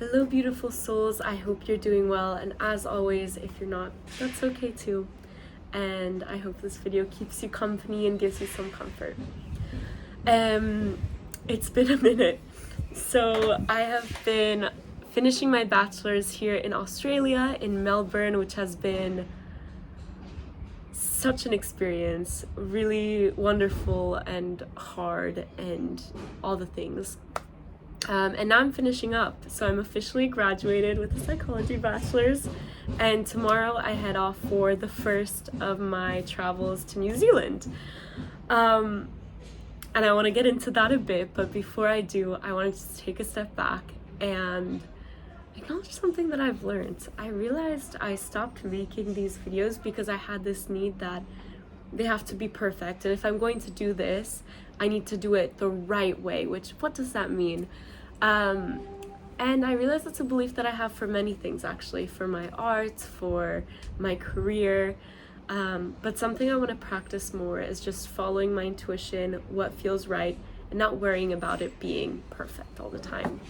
Hello, beautiful souls. I hope you're doing well, and as always, if you're not, that's okay too. And I hope this video keeps you company and gives you some comfort. It's been a minute. So I have been finishing my bachelor's here in Australia, in Melbourne, which has been such an experience, really wonderful and hard and all the things. And now I'm finishing up, so I'm officially graduated with a psychology bachelor's, and tomorrow I head off for the first of my travels to New Zealand. And I want to get into that a bit, but before I do, I want to just take a step back and acknowledge something that I've learned. I realized I stopped making these videos because I had this need that they have to be perfect, and if I'm going to do this, I need to do it the right way, which, what does that mean? And I realized that's a belief that I have for many things, actually, for my art, for my career, but something I want to practice more is just following my intuition, what feels right, and not worrying about it being perfect all the time.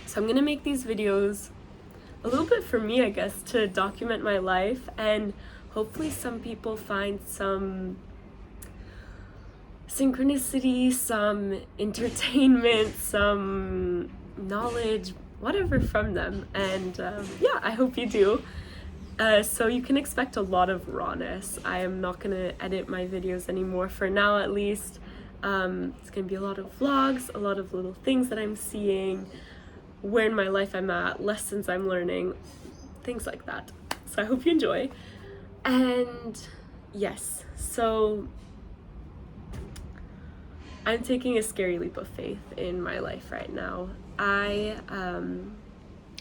So I'm going to make these videos a little bit for me, I guess, to document my life, and hopefully some people find some synchronicity, some entertainment, some knowledge, whatever from them. And yeah, I hope you do. So you can expect a lot of rawness. I am not going to edit my videos anymore, for now at least. It's going to be a lot of vlogs, a lot of little things that I'm seeing, where in my life I'm at, lessons I'm learning, things like that. So I hope you enjoy. And yes, so I'm taking a scary leap of faith in my life right now. I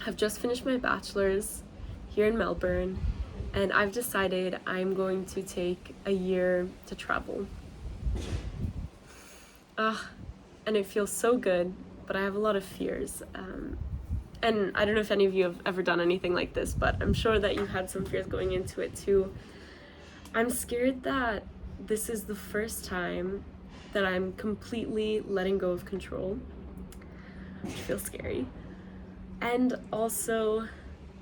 have just finished my bachelor's here in Melbourne, and I've decided I'm going to take a year to travel. And it feels so good, but I have a lot of fears. And I don't know if any of you have ever done anything like this, but I'm sure that you had some fears going into it too. I'm scared that this is the first time that I'm completely letting go of control, which feels scary. And also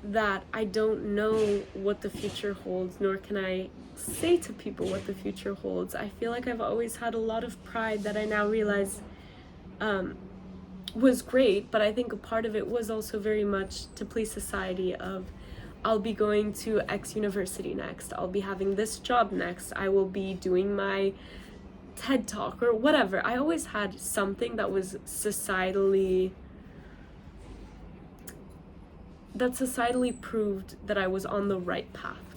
that I don't know what the future holds, nor can I say to people what the future holds. I feel like I've always had a lot of pride that I now realize was great, but I think a part of it was also very much to please society of, I'll be going to X university next, I'll be having this job next, I will be doing my TED Talk or whatever. I always had something that was societally proved that I was on the right path.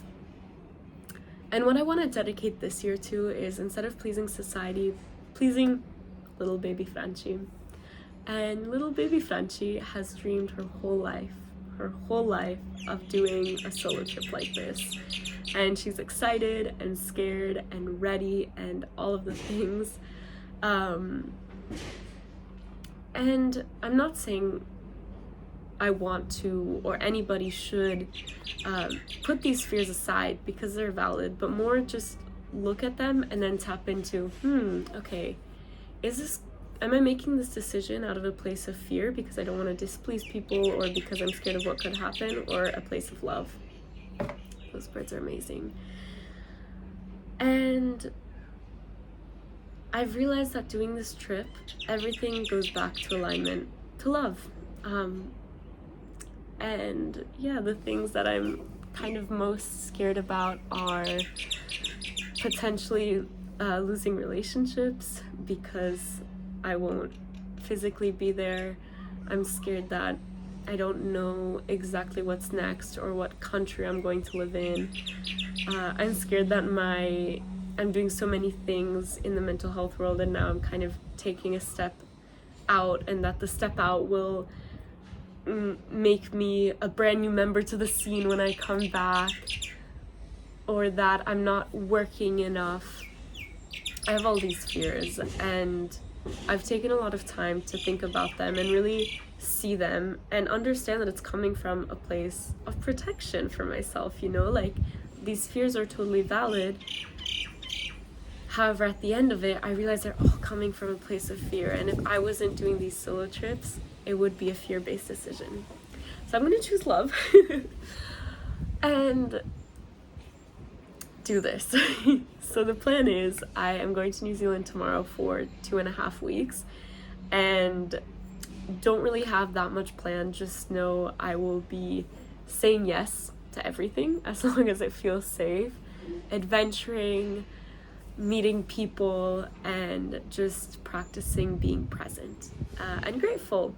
And what I want to dedicate this year to is, instead of pleasing society, pleasing little baby Francie. And little baby Francie has dreamed her whole life of doing a solo trip like this. And she's excited and scared and ready and all of the things. And I'm not saying I want to, or anybody should, put these fears aside because they're valid, but more just look at them and then tap into, okay, am I making this decision out of a place of fear because I don't want to displease people, or because I'm scared of what could happen, or a place of love? Those birds are amazing. And I've realized that doing this trip, everything goes back to alignment, to love. And yeah, the things that I'm kind of most scared about are potentially losing relationships because I won't physically be there. I'm scared that I don't know exactly what's next or what country I'm going to live in. I'm scared that I'm doing so many things in the mental health world, and now I'm kind of taking a step out, and that the step out will make me a brand new member to the scene when I come back, or that I'm not working enough. I have all these fears, and I've taken a lot of time to think about them and really see them and understand that it's coming from a place of protection for myself, like these fears are totally valid. However, at the end of it, I realize they're all coming from a place of fear, and if I wasn't doing these solo trips, it would be a fear-based decision. So I'm gonna choose love and do this. So the plan is I am going to New Zealand tomorrow for 2.5 weeks, and don't really have that much planned. Just know I will be saying yes to everything as long as it feels safe, adventuring, meeting people, and just practicing being present and grateful.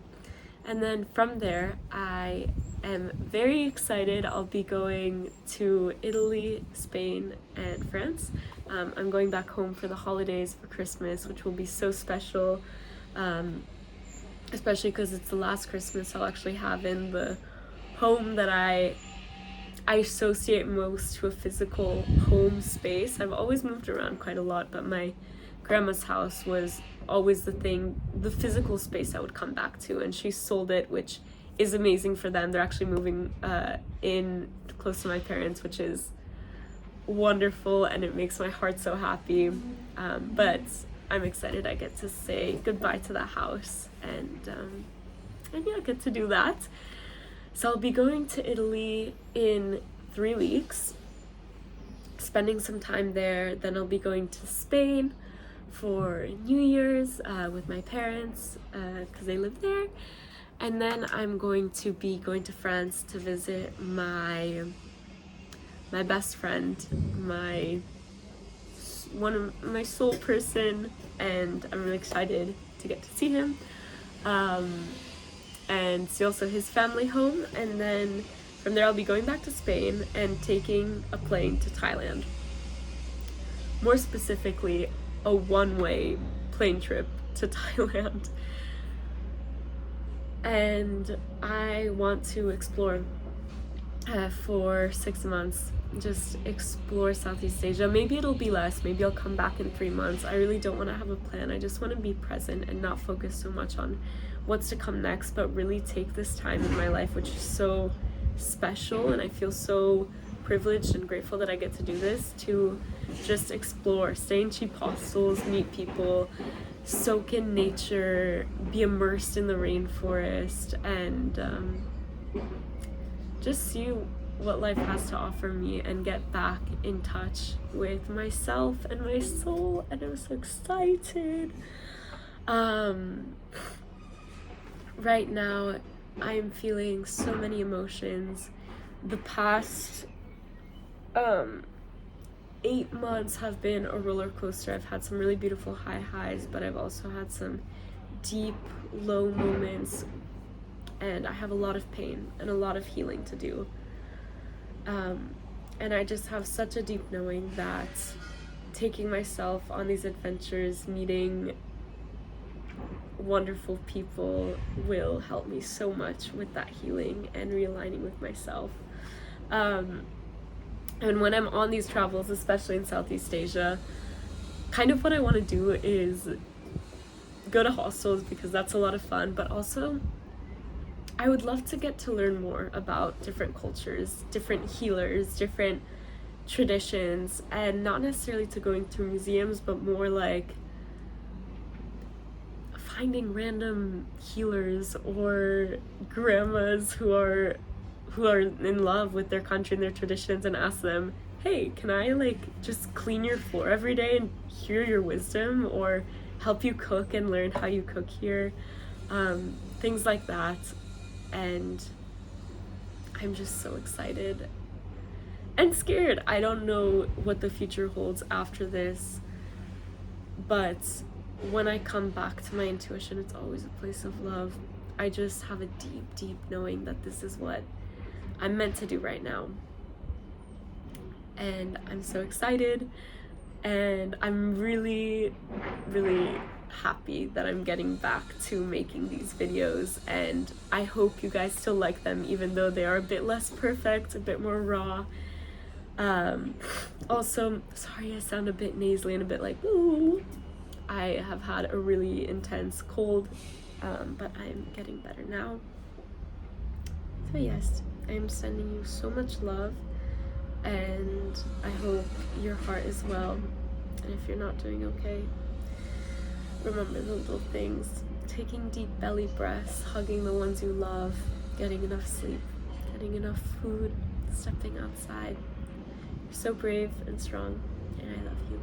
And then from there, I am very excited. I'll be going to Italy, Spain, and France. I'm going back home for the holidays for Christmas, which will be so special, especially because it's the last Christmas I'll actually have in the home that I associate most to a physical home space. I've always moved around quite a lot, but my grandma's house was always the physical space I would come back to, and she sold it, which is amazing for them. They're actually moving in close to my parents, which is wonderful, and it makes my heart so happy. But I'm excited I get to say goodbye to the house, and yeah, get to do that. So I'll be going to Italy in 3 weeks, spending some time there. Then I'll be going to Spain for New Year's with my parents because they live there. And then I'm going to be going to France to visit my best friend, my soul person, and I'm really excited to get to see him. And see also his family home, and then from there I'll be going back to Spain and taking a plane to Thailand. More specifically, a one-way plane trip to Thailand. And I want to explore for 6 months, just explore Southeast Asia. Maybe it'll be less, maybe I'll come back in 3 months. I really don't want to have a plan. I just want to be present and not focus so much on what's to come next, but really take this time in my life, which is so special, and I feel so privileged and grateful that I get to do this, to just explore, stay in cheap hostels, meet people, soak in nature, be immersed in the rainforest, and just see what life has to offer me and get back in touch with myself and my soul. And I'm so excited. Right now I'm feeling so many emotions. The past 8 months have been a roller coaster. I've had some really beautiful highs, but I've also had some deep low moments, and I have a lot of pain and a lot of healing to do. And I just have such a deep knowing that taking myself on these adventures, meeting wonderful people, will help me so much with that healing and realigning with myself. And when I'm on these travels, especially in Southeast Asia, kind of what I want to do is go to hostels because that's a lot of fun, but also I would love to get to learn more about different cultures, different healers, different traditions, and not necessarily to going through museums, but more like finding random healers or grandmas who are in love with their country and their traditions, and ask them, hey, can I just clean your floor every day and hear your wisdom, or help you cook and learn how you cook here, things like that. And I'm just so excited and scared. I don't know what the future holds after this, but when I come back to my intuition, it's always a place of love. I just have a deep, deep knowing that this is what I'm meant to do right now. And I'm so excited, and I'm really, really happy that I'm getting back to making these videos, and I hope you guys still like them, even though they are a bit less perfect, a bit more raw. Also, sorry I sound a bit nasally and a bit like, ooh. I have had a really intense cold, but I'm getting better now. So yes, I'm sending you so much love, and I hope your heart is well. And if you're not doing okay, remember the little things: taking deep belly breaths, hugging the ones you love, getting enough sleep, getting enough food, stepping outside. You're so brave and strong, and I love you.